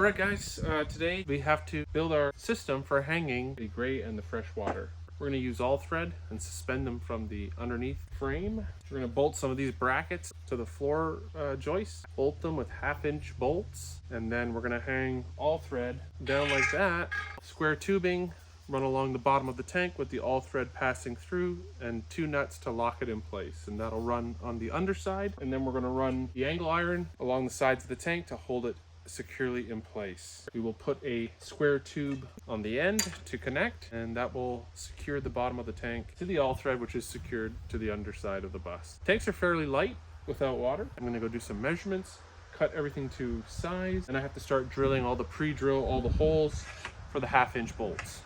Alright guys, today we have to build our system for hanging the gray and the fresh water. We're going to use all thread and suspend them from the underneath frame. We're going to bolt some of these brackets to the floor joists, bolt them with 1/2-inch bolts, and then we're going to hang all thread down like that. Square tubing run along the bottom of the tank with the all thread passing through, and 2 nuts to lock it in place, and that'll run on the underside. And then we're going to run the angle iron along the sides of the tank to hold it securely in place. We will put a square tube on the end to connect, and that will secure the bottom of the tank to the all thread, which is secured to the underside of the bus. Tanks are fairly light without water. I'm going to go do some measurements, cut everything to size, and I have to start drilling all the pre-drill all the holes for the 1/2-inch bolts.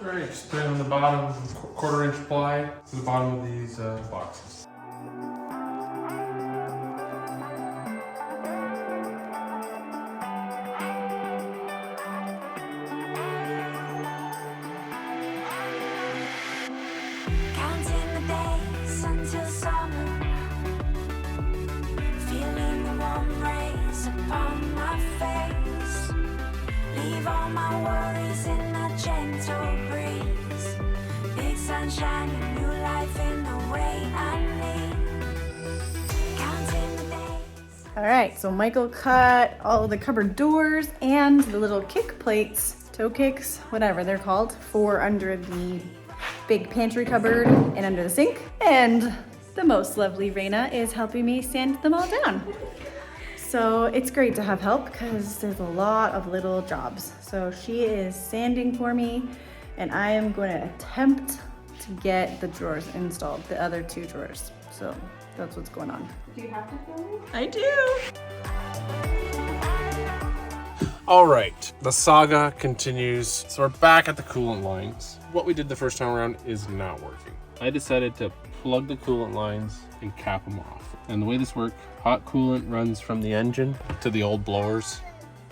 Alright, just put it on the bottom, 1/4-inch ply to the bottom of these boxes. Counting the days until summer, feeling the warm rays upon my face. Leave all my worries in a gentle breeze. Big sunshine and new life in the way I need. Counting the days. All right, so Michael cut all the cupboard doors and the little kick plates, toe kicks, whatever they're called, for under the big pantry cupboard and under the sink. And the most lovely Raina is helping me sand them all down. So it's great to have help because there's a lot of little jobs. So she is sanding for me, and I am going to attempt to get the drawers installed, the other 2 drawers. So that's what's going on. Do you have to film me? I do. Alright, the saga continues. So we're back at the coolant lines. What we did the first time around is not working. I decided to plug the coolant lines and cap them off. And the way this works, hot coolant runs from the engine to the old blowers,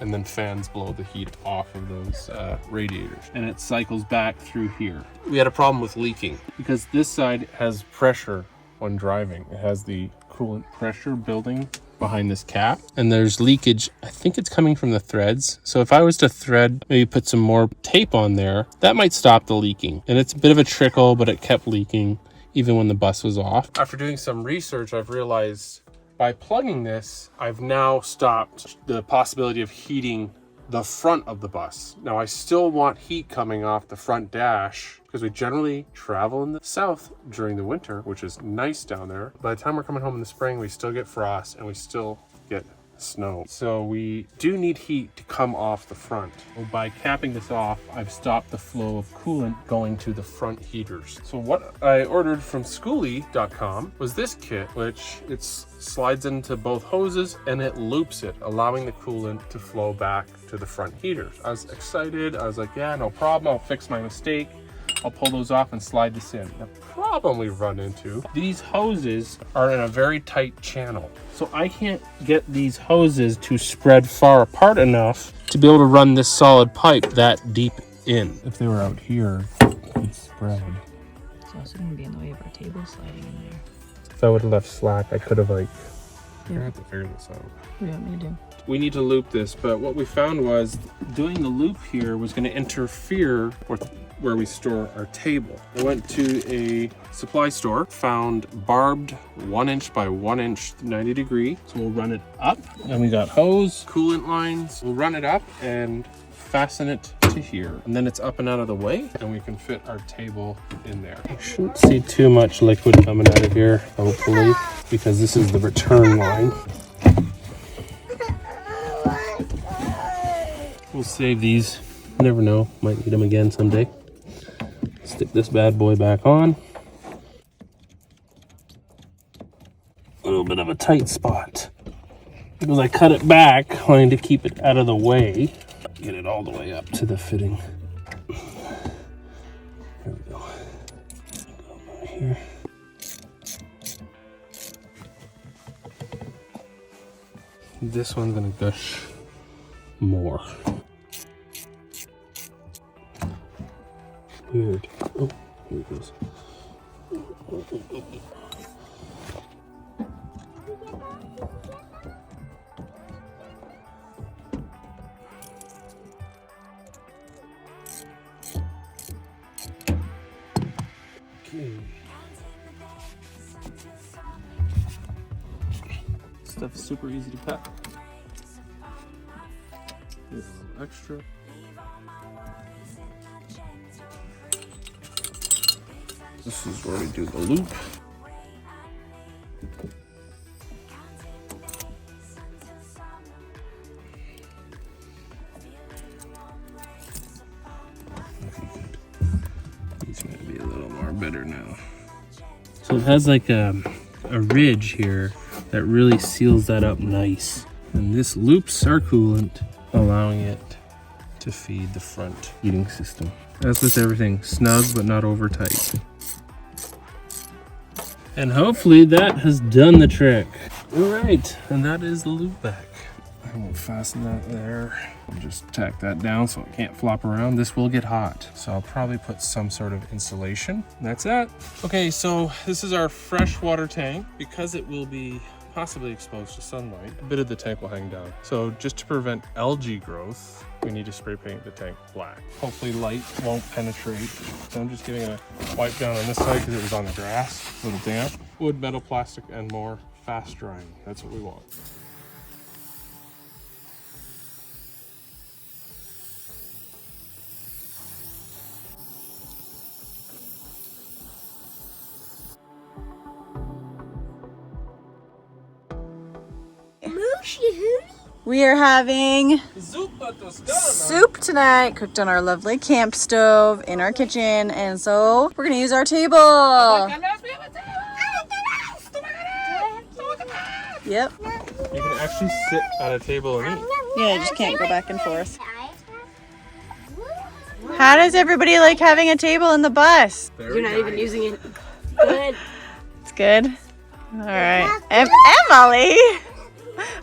and then fans blow the heat off of those radiators. And it cycles back through here. We had a problem with leaking because this side has pressure when driving. It has the coolant pressure building behind this cap, and there's leakage. I think it's coming from the threads. So if I was to thread, maybe put some more tape on there, that might stop the leaking. And it's a bit of a trickle, but it kept leaking even when the bus was off. After doing some research, I've realized by plugging this, I've now stopped the possibility of heating the front of the bus. Now I still want heat coming off the front dash because we generally travel in the south during the winter, which is nice down there. By the time we're coming home in the spring, we still get frost and we still get snow. So we do need heat to come off the front. Well, by capping this off, I've stopped the flow of coolant going to the front heaters. So what I ordered from Skoolie.com was this kit, which it slides into both hoses and it loops it, allowing the coolant to flow back to the front heaters. I was excited. I was like, yeah, no problem. I'll fix my mistake. I'll pull those off and slide this in. The problem we've run into, these hoses are in a very tight channel. So I can't get these hoses to spread far apart enough to be able to run this solid pipe that deep in. If they were out here, it'd spread. It's also going to be in the way of our table sliding in there. If I would have left slack, I could have You're gonna have to figure this out. What do you want me to do? We need to loop this, but what we found was doing the loop here was gonna interfere with where we store our table. I went to a supply store, found barbed 1-inch by 1-inch 90 degree. So we'll run it up, and we got hose, coolant lines. We'll run it up and fasten it to here. And then it's up and out of the way, and we can fit our table in there. You shouldn't see too much liquid coming out of here, hopefully, because this is the return line. We'll save these. You never know, might need them again someday. Stick this bad boy back on. A little bit of a tight spot because I cut it back, wanting to keep it out of the way. Get it all the way up to the fitting. There we go. Go here. This one's gonna gush more. Weird. Oh, here it goes. Okay. Stuff is super easy to cut. Here's a little extra. This is where we do the loop. These might be a little more bitter now. So it has like a ridge here that really seals that up nice. And this loops our coolant, allowing it to feed the front heating system. As with everything, snug but not over tight. And hopefully that has done the trick. All right, and that is the loop back. I will fasten that there. I'll just tack that down so it can't flop around. This will get hot, so I'll probably put some sort of insulation. That's it. Okay, so this is our freshwater tank. Because it will be possibly exposed to sunlight, a bit of the tank will hang down. So just to prevent algae growth, we need to spray paint the tank black. Hopefully light won't penetrate. So I'm just giving it a wipe down on this side because it was on the grass, a little damp. Wood, metal, plastic, and more. Fast drying, that's what we want. We are having soup tonight, cooked on our lovely camp stove in our kitchen, and so we're gonna use our table. Yep. You can actually sit at a table and eat. Yeah, you just can't go back and forth. How does everybody like having a table in the bus? You're not even using it. Good. It's good. All right. Emily!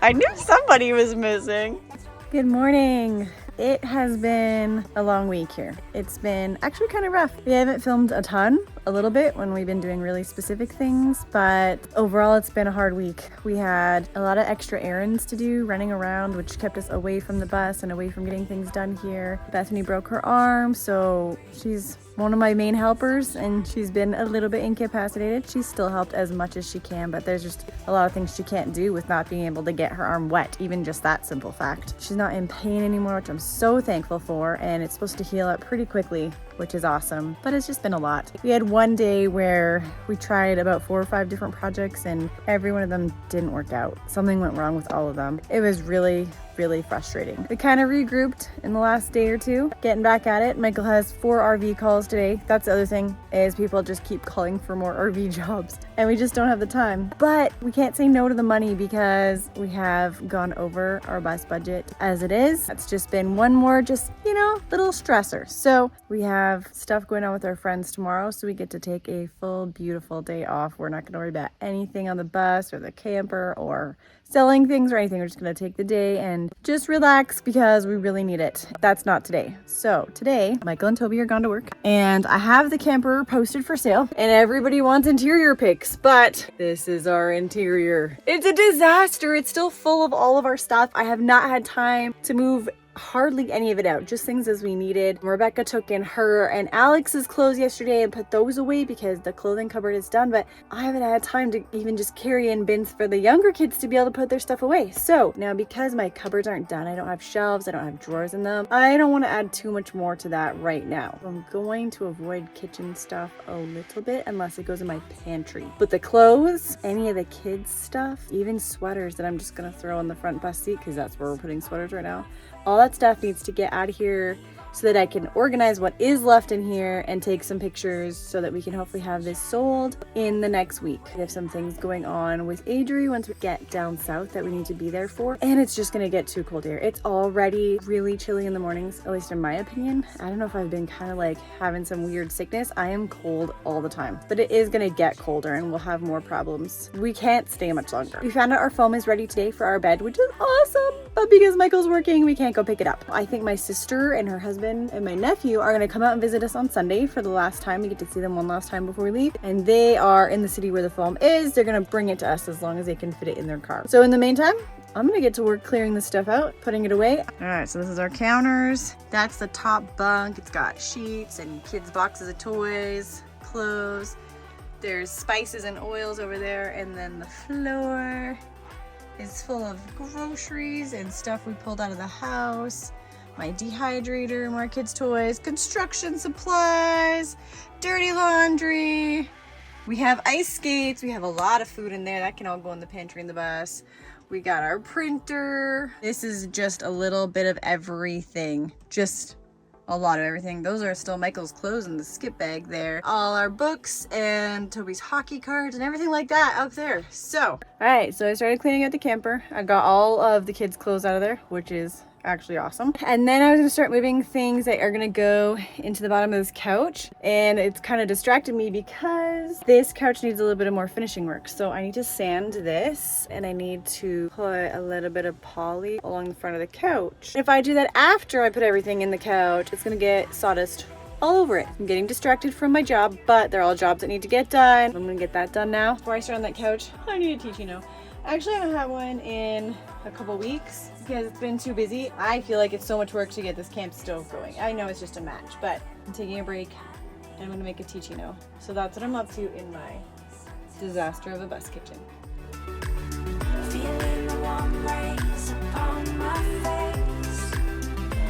I knew somebody was missing. Good morning. It has been a long week here. It's been actually kind of rough. We haven't filmed a ton, a little bit when we've been doing really specific things, but overall it's been a hard week. We had a lot of extra errands to do, running around, which kept us away from the bus and away from getting things done here. Bethany broke her arm, so she's one of my main helpers, and she's been a little bit incapacitated. She's still helped as much as she can, but there's just a lot of things she can't do with not being able to get her arm wet, even just that simple fact. She's not in pain anymore, which I'm so thankful for, and it's supposed to heal up pretty quickly, which is awesome, but it's just been a lot. We had one day where we tried about 4 or 5 different projects, and every one of them didn't work out. Something went wrong with all of them. It was really frustrating. We kind of regrouped in the last day or two, getting back at it. Michael has 4 RV calls today. That's the other thing, is people just keep calling for more RV jobs, and we just don't have the time. But we can't say no to the money because we have gone over our bus budget as it is. That's just been one more little stressor. So we have stuff going on with our friends tomorrow, so we get to take a full, beautiful day off. We're not going to worry about anything on the bus or the camper or selling things or anything. We're just going to take the day and just relax because we really need it. That's not today. So today, Michael and Toby are gone to work, and I have the camper posted for sale, and everybody wants interior pics, but this is our interior. It's a disaster. It's still full of all of our stuff. I have not had time to move hardly any of it out, just things as we needed. Rebecca took in her and Alex's clothes yesterday and put those away because the clothing cupboard is done, but I haven't had time to even just carry in bins for the younger kids to be able to put their stuff away. So now, because my cupboards aren't done, I don't have shelves, I don't have drawers in them, I don't want to add too much more to that right now. I'm going to avoid kitchen stuff a little bit unless it goes in my pantry, but the clothes, any of the kids stuff, even sweaters that I'm just gonna throw on the front bus seat because that's where we're putting sweaters right now, all that stuff needs to get out of here so that I can organize what is left in here and take some pictures so that we can hopefully have this sold in the next week. We have some things going on with Adri once we get down south that we need to be there for, and it's just gonna get too cold here. It's already really chilly in the mornings, at least in my opinion. I don't know if I've been kind of like having some weird sickness. I am cold all the time, but it is gonna get colder and we'll have more problems. We can't stay much longer. We found out our foam is ready today for our bed, which is awesome, but because Michael's working, we can't go pick it up. I think my sister and her husband and my nephew are gonna come out and visit us on Sunday for the last time. We get to see them one last time before we leave, and they are in the city where the foam is. They're gonna bring it to us as long as they can fit it in their car. So in the meantime, I'm gonna get to work clearing this stuff out, putting it away. All right, so this is our counters. That's the top bunk. It's got sheets and kids' boxes of toys, clothes. There's spices and oils over there, and then the floor is full of groceries and stuff we pulled out of the house. My dehydrator, more kids' toys, construction supplies, dirty laundry. We have ice skates. We have a lot of food in there. That can all go in the pantry in the bus. We got our printer. This is just a little bit of everything. Just a lot of everything. Those are still Michael's clothes in the skip bag there. All our books and Toby's hockey cards and everything like that up there. So, all right, so I started cleaning out the camper. I got all of the kids' clothes out of there, which is actually awesome. And then I was gonna start moving things that are gonna go into the bottom of this couch, and it's kind of distracted me because this couch needs a little bit of more finishing work. So I need to sand this, and I need to put a little bit of poly along the front of the couch. If I do that after I put everything in the couch, it's gonna get sawdust all over it. I'm getting distracted from my job, but they're all jobs that need to get done. I'm gonna get that done now. Before I start on that couch, I need a Ticino. Actually, I haven't had one in a couple weeks because it's been too busy. I feel like it's so much work to get this camp stove going. I know it's just a match, but I'm taking a break and I'm gonna make a Ticino. So that's what I'm up to in my disaster of a bus kitchen. Feeling the warm rays upon my face.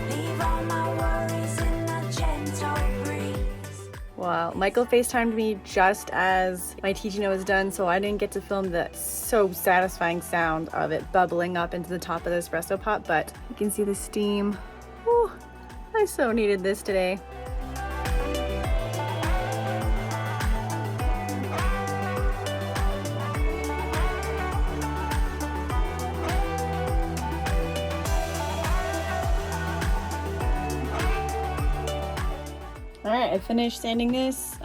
Leave all my worries in a gentle breeze. Wow, Michael FaceTimed me just as my Ticino was done, so I didn't get to film the so satisfying sound of it bubbling up into the top of the espresso pot, but you can see the steam. Whew, I so needed this today. All right, I finished sanding this.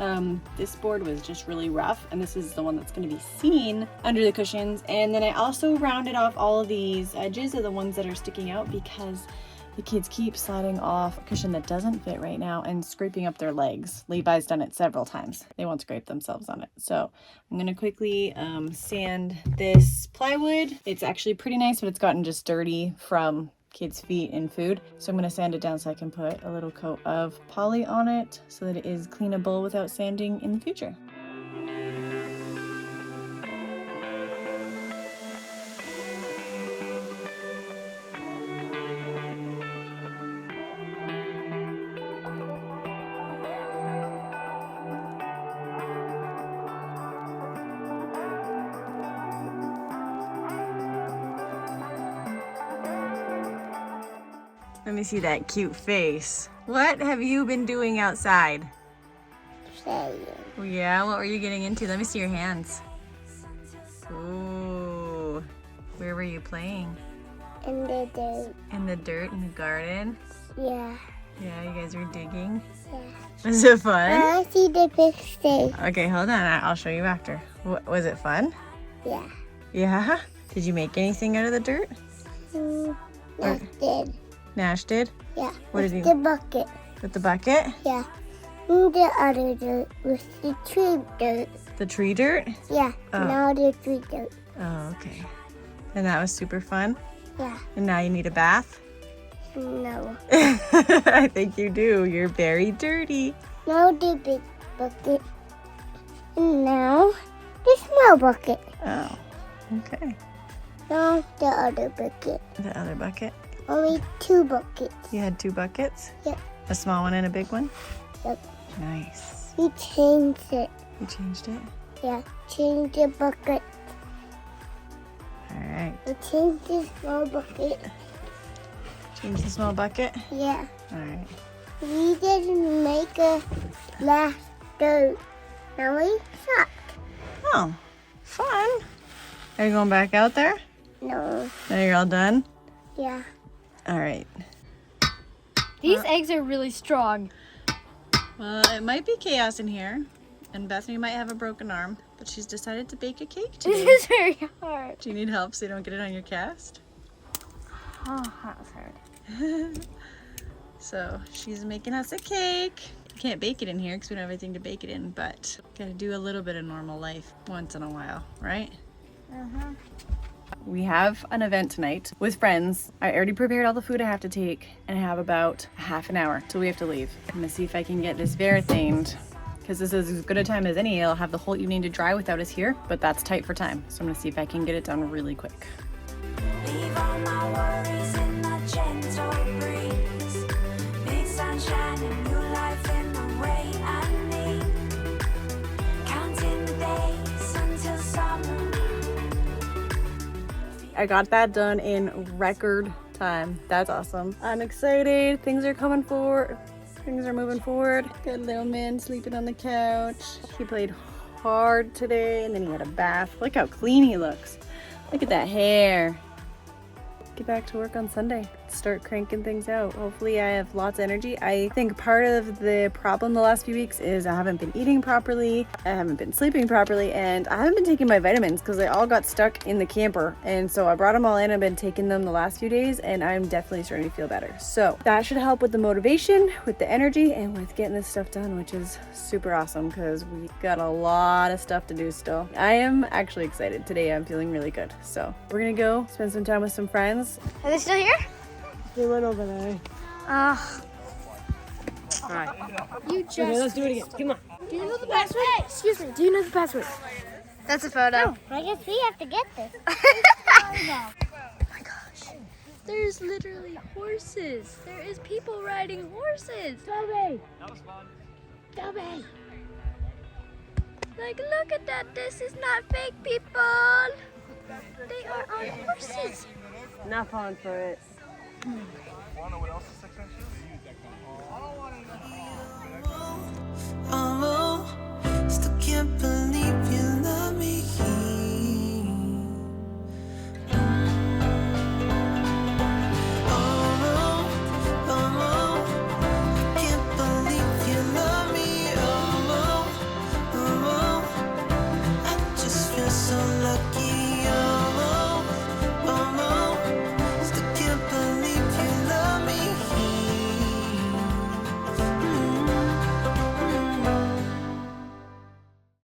This board was just really rough, and this is the one that's gonna be seen under the cushions. And then I also rounded off all of these edges of the ones that are sticking out because the kids keep sliding off a cushion that doesn't fit right now and scraping up their legs. Levi's done it several times. They won't scrape themselves on it. So I'm gonna quickly sand this plywood. It's actually pretty nice, but it's gotten just dirty from kids' feet and food. So I'm gonna sand it down so I can put a little coat of poly on it so that it is cleanable without sanding in the future. Let me see that cute face. What have you been doing outside? Playing. Oh, yeah, what were you getting into? Let me see your hands. Ooh, where were you playing? In the dirt. In the dirt in the garden? Yeah. Yeah, you guys were digging. Yeah. Was it fun? I see the big thing. Okay, hold on, I'll show you after. Was it fun? Yeah. Yeah? Did you make anything out of the dirt? That did. Nash did? Yeah. What with did the bucket. With the bucket? Yeah. And the other dirt with the tree dirt. The tree dirt? Yeah. Oh. Now the tree dirt. Oh, okay. And that was super fun? Yeah. And now you need a bath? No. I think you do. You're very dirty. Now the big bucket. And now the small bucket. Oh, okay. Now the other bucket. The other bucket? Only 2 buckets. You had 2 buckets? Yep. A small one and a big one? Yep. Nice. We changed it. You changed it? Yeah. Change the bucket. All right. We changed the small bucket. Change the small bucket? Yeah. Alright. We didn't make a last go. Now we suck. Oh, fun. Are you going back out there? No. Now you're all done? Yeah. Alright. These eggs are really strong. Well, it might be chaos in here, and Bethany might have a broken arm, but she's decided to bake a cake today. This is very hard. Do you need help so you don't get it on your cast? Oh, that was hard. So she's making us a cake. Can't bake it in here because we don't have anything to bake it in, but gotta do a little bit of normal life once in a while, right? We have an event tonight with friends. I already prepared all the food I have to take, and I have about a half an hour till we have to leave. I'm gonna see if I can get this verithaned, because this is as good a time as any. I'll have the whole evening to dry without us here, but that's tight for time. So I'm gonna see if I can get it done really quick. Leave all my worries in a gentle breeze. Big sunshine and new life in the way I need. Counting the days until summer. I got that done in record time. That's awesome. I'm excited. Things are coming forward. Things are moving forward. Good little man sleeping on the couch. He played hard today and then he had a bath. Look how clean he looks. Look at that hair. Get back to work on Sunday. Start cranking things out. Hopefully I have lots of energy. I think part of the problem the last few weeks is I haven't been eating properly, I haven't been sleeping properly, and I haven't been taking my vitamins because they all got stuck in the camper. And so I brought them all in. I've been taking them the last few days and I'm definitely starting to feel better. So that should help with the motivation, with the energy, and with getting this stuff done, which is super awesome because we got a lot of stuff to do still. I am actually excited. Today I'm feeling really good. So we're gonna go spend some time with some friends. Are they still here? They went over there. Alright. You just. Okay, let's do it again. Come on. Do you know the password? Excuse me. Do you know the password? That's a photo. I guess we have to get this. Oh my gosh. There's literally horses. There is people riding horses. Toby. That was fun. Toby. Like, look at that. This is not fake people. They are on horses. Enough on for it. Oh, still can't believe